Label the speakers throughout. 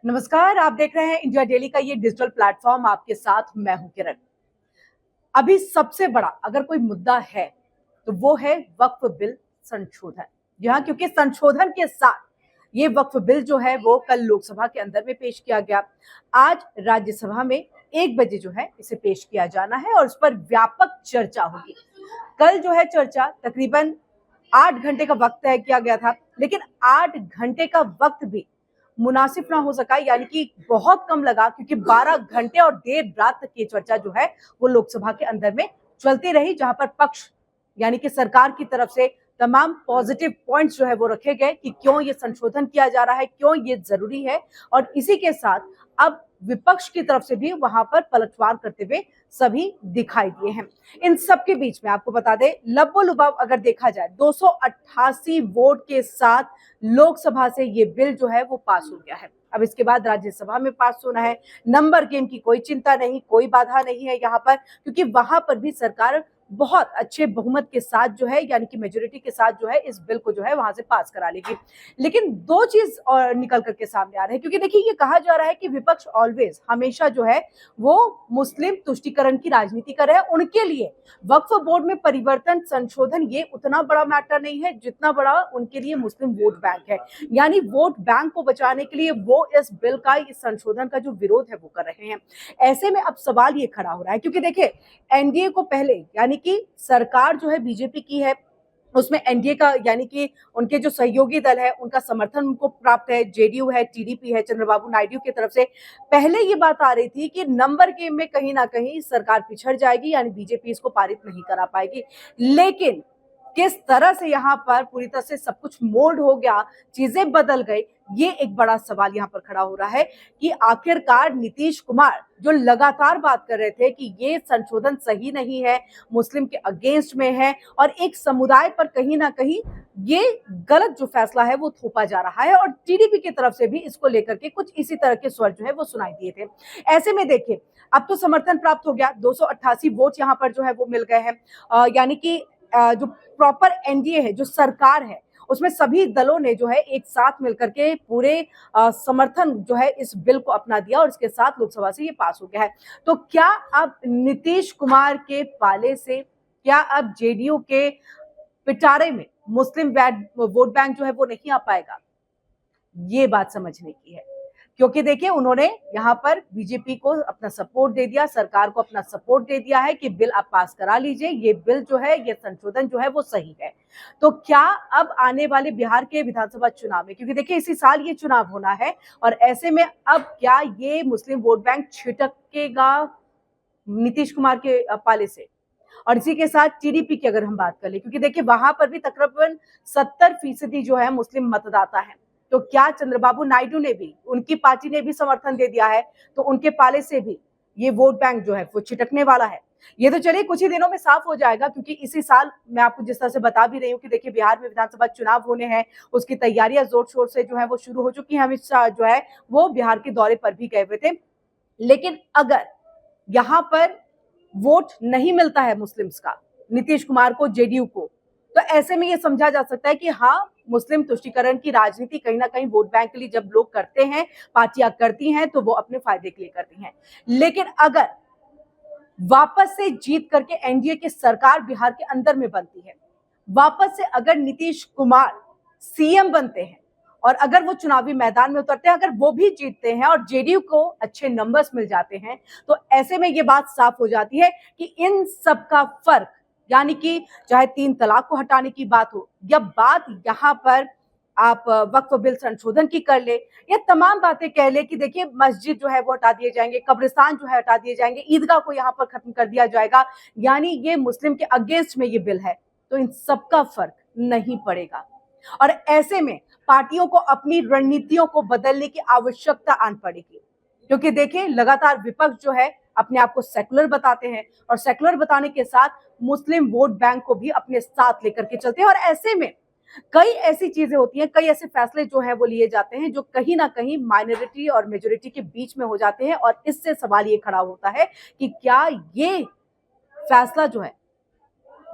Speaker 1: नमस्कार, आप देख रहे हैं इंडिया डेली का ये डिजिटल प्लेटफॉर्म। आपके साथ मैं हूं किरण। अभी सबसे बड़ा अगर कोई मुद्दा है तो वो है वक्फ बिल संशोधन। जी हाँ, क्योंकि संशोधन के साथ ये वक्फ बिल जो है वो कल लोकसभा के अंदर में पेश किया गया। आज राज्यसभा में 1 बजे जो है इसे पेश किया जाना है और उस पर व्यापक चर्चा होगी। कल जो है चर्चा तकरीबन 8 घंटे का वक्त तय किया गया था, लेकिन 8 घंटे का वक्त भी मुनासिब ना हो सका, यानी कि बहुत कम लगा, क्योंकि 12 घंटे और देर रात तक ये चर्चा जो है वो लोकसभा के अंदर में चलती रही, जहां पर पक्ष यानी कि सरकार की तरफ से तमाम पॉजिटिव पॉइंट्स जो है वो रखे गए कि क्यों ये संशोधन किया जा रहा है, क्यों ये जरूरी है। और इसी के साथ अब विपक्ष की तरफ से भी वहां पर पलटवार करते हुए सभी दिखाई दिए हैं। इन सब के बीच में आपको बता दें, लबो-लुबाव अगर देखा जाए 288 वोट के साथ लोकसभा से ये बिल जो है वो पास हो गया है। अब इसके बाद राज्यसभा में पास होना है। नंबर गेम की कोई चिंता नहीं, कोई बाधा नहीं है यहाँ पर, क्योंकि वहां पर भी सरकार बहुत अच्छे बहुमत के साथ जो है, यानी कि मेजोरिटी के साथ जो है इस बिल को जो है वहां से पास करा लेगी। लेकिन दो चीज और निकल करके सामने आ रहा है, क्योंकि देखिए ये कहा जा रहा है कि विपक्ष ऑलवेज हमेशा जो है वो मुस्लिम तुष्टीकरण की राजनीति कर रहे हैं। उनके लिए वक्फ बोर्ड में परिवर्तन संशोधन ये उतना बड़ा मैटर नहीं है जितना बड़ा उनके लिए मुस्लिम वोट बैंक है। यानी वोट बैंक को बचाने के लिए वो इस बिल का, इस संशोधन का जो विरोध है वो कर रहे हैं। ऐसे में अब सवाल ये खड़ा हो रहा है, क्योंकि देखिए एनडीए को पहले, यानी कि सरकार जो है बीजेपी की है, उसमें एनडीए का यानी कि उनके जो सहयोगी दल है उनका समर्थन उनको प्राप्त है। जेडीयू है, टीडीपी है, चंद्रबाबू नायडू की तरफ से पहले ये बात आ रही थी कि नंबर गेम में कहीं ना कहीं सरकार पिछड़ जाएगी, यानी बीजेपी इसको पारित नहीं करा पाएगी। लेकिन किस तरह से यहाँ पर पूरी तरह से सब कुछ मोल्ड हो गया, चीजें बदल गई, ये एक बड़ा सवाल यहाँ पर खड़ा हो रहा है कि आखिरकार नीतीश कुमार जो लगातार बात कर रहे थे कि ये संशोधन सही नहीं है, मुस्लिम के अगेंस्ट में है और एक समुदाय पर कहीं ना कहीं ये गलत जो फैसला है वो थोपा जा रहा है, और टीडीपी की तरफ से भी इसको लेकर के कुछ इसी तरह के स्वर जो है वो सुनाई दिए थे। ऐसे में देखिए अब तो समर्थन प्राप्त हो गया, 288 वोट यहाँ पर जो है वो मिल गए हैं। यानी कि जो प्रॉपर एनडीए है, जो सरकार है, उसमें सभी दलों ने जो है एक साथ मिलकर के पूरे समर्थन जो है इस बिल को अपना दिया और इसके साथ लोकसभा से ये पास हो गया है। तो क्या अब नीतीश कुमार के पाले से, क्या अब जेडीयू के पिटारे में मुस्लिम वोट बैंक जो है वो नहीं आ पाएगा? ये बात समझने की है, क्योंकि देखिए उन्होंने यहाँ पर बीजेपी को अपना सपोर्ट दे दिया, सरकार को अपना सपोर्ट दे दिया है कि बिल आप पास करा लीजिए, ये बिल जो है, ये संशोधन जो है वो सही है। तो क्या अब आने वाले बिहार के विधानसभा चुनाव में, क्योंकि देखिए इसी साल ये चुनाव होना है, और ऐसे में अब क्या ये मुस्लिम वोट बैंक छिटकेगा नीतीश कुमार के पाले से? और इसी के साथ टीडीपी की अगर हम बात कर ले, क्योंकि देखिए वहां पर भी तकरीबन 70% जो है मुस्लिम मतदाता है, तो क्या चंद्रबाबू नायडू ने भी, उनकी पार्टी ने भी समर्थन दे दिया है, तो उनके पाले से भी ये वोट बैंक जो है वो छिटकने वाला है? ये तो चलिए कुछ ही दिनों में साफ हो जाएगा, क्योंकि इसी साल मैं आपको जिस तरह से बता भी रही हूँ कि देखिए बिहार में विधानसभा चुनाव होने हैं, उसकी तैयारियां जोर शोर से जो है वो शुरू हो चुकी हैं। अमित शाह जो है वो बिहार के दौरे पर भी गए हुए थे। लेकिन अगर यहाँ पर वोट नहीं मिलता है मुस्लिम्स का, नीतीश कुमार को, जेडीयू को, तो ऐसे में ये समझा जा सकता है कि हाँ, मुस्लिम तुष्टीकरण की राजनीति कहीं ना कहीं वोट बैंक के लिए जब लोग करते हैं, पार्टियां करती हैं, तो वो अपने फायदे के लिए करती हैं। लेकिन अगर वापस से जीत करके एनडीए की सरकार बिहार के अंदर में बनती है, वापस से अगर नीतीश कुमार सीएम बनते हैं और अगर वो चुनावी मैदान में उतरते हैं, अगर वो भी जीतते हैं और जेडीयू को अच्छे नंबर्स मिल जाते हैं, तो ऐसे में ये बात साफ हो जाती है कि इन सब का फर्क, यानी कि चाहे 3 तलाक को हटाने की बात हो, या बात यहाँ पर आप वक्फ बिल संशोधन की कर ले, या तमाम बातें कह ले कि देखिए मस्जिद जो है वो हटा दिए जाएंगे, कब्रिस्तान जो है हटा दिए जाएंगे, ईदगाह को यहाँ पर खत्म कर दिया जाएगा, यानी ये मुस्लिम के अगेंस्ट में ये बिल है, तो इन सबका फर्क नहीं पड़ेगा। और ऐसे में पार्टियों को अपनी रणनीतियों को बदलने की आवश्यकता आन पड़ेगी, क्योंकि देखिए लगातार विपक्ष जो है अपने आप को सेकुलर बताते हैं, और सेकुलर बताने के साथ मुस्लिम वोट बैंक को भी अपने साथ लेकर के चलते हैं। और ऐसे में कई ऐसी चीजें होती हैं, कई ऐसे फैसले जो है वो लिए जाते हैं जो कहीं ना कहीं माइनॉरिटी और मेजोरिटी के बीच में हो जाते हैं, और इससे सवाल ये खड़ा होता है कि क्या ये फैसला जो है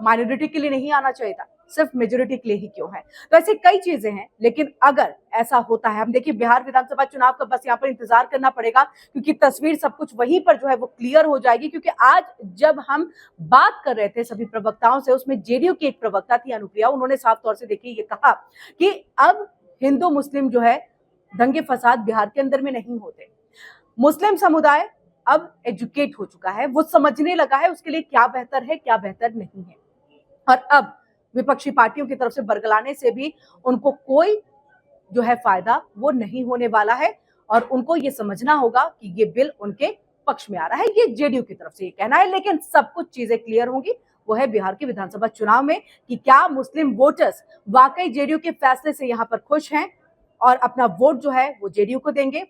Speaker 1: माइनॉरिटी के लिए नहीं आना चाहिए था? सिर्फ मेजोरिटी के लिए ही क्यों है? तो ऐसी कई चीजें हैं, लेकिन अगर ऐसा होता है, हम देखिए बिहार विधानसभा चुनाव का बस यहाँ पर इंतजार करना पड़ेगा, क्योंकि तस्वीर सब कुछ वहीं पर जो है वो क्लियर हो जाएगी। क्योंकि आज जब हम बात कर रहे थे सभी प्रवक्ताओं से, उसमें जेडीयू की एक प्रवक्ता थी अनुप्रिया, उन्होंने साफ तौर से देखिए ये कहा कि अब हिंदू मुस्लिम जो है दंगे फसाद बिहार के अंदर में नहीं होते। मुस्लिम समुदाय अब एजुकेट हो चुका है, वो समझने लगा है उसके लिए क्या बेहतर है क्या बेहतर नहीं है, और अब विपक्षी पार्टियों की तरफ से बरगलाने से भी उनको कोई जो है फायदा वो नहीं होने वाला है, और उनको ये समझना होगा कि ये बिल उनके पक्ष में आ रहा है। ये जेडीयू की तरफ से ये कहना है, लेकिन सब कुछ चीजें क्लियर होंगी वो है बिहार के विधानसभा चुनाव में कि क्या मुस्लिम वोटर्स वाकई जेडीयू के फैसले से यहाँ पर खुश हैं और अपना वोट जो है वो जेडीयू को देंगे,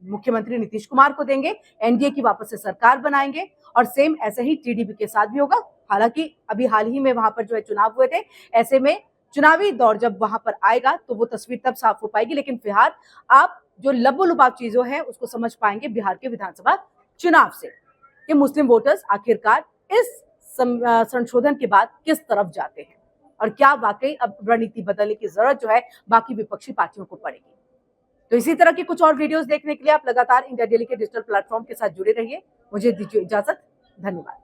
Speaker 1: मुख्यमंत्री नीतीश कुमार को देंगे, एनडीए की वापस से सरकार बनाएंगे। और सेम ऐसे ही टीडीपी के साथ भी होगा। हालांकि अभी हाल ही में वहां पर जो है चुनाव हुए थे, ऐसे में चुनावी दौर जब वहां पर आएगा तो वो तस्वीर तब साफ हो पाएगी। लेकिन फिलहाल आप जो लबो-लुबाव चीजों है उसको समझ पाएंगे बिहार के विधानसभा चुनाव से कि मुस्लिम वोटर्स आखिरकार इस संशोधन के बाद किस तरफ जाते हैं और क्या वाकई अब रणनीति बदलने की जरूरत जो है बाकी विपक्षी पार्टियों को पड़ेगी। तो इसी तरह की कुछ और वीडियोस देखने के लिए आप लगातार इंडिया डेली के डिजिटल प्लेटफॉर्म के साथ जुड़े रहिए। मुझे दीजिए इजाजत, धन्यवाद।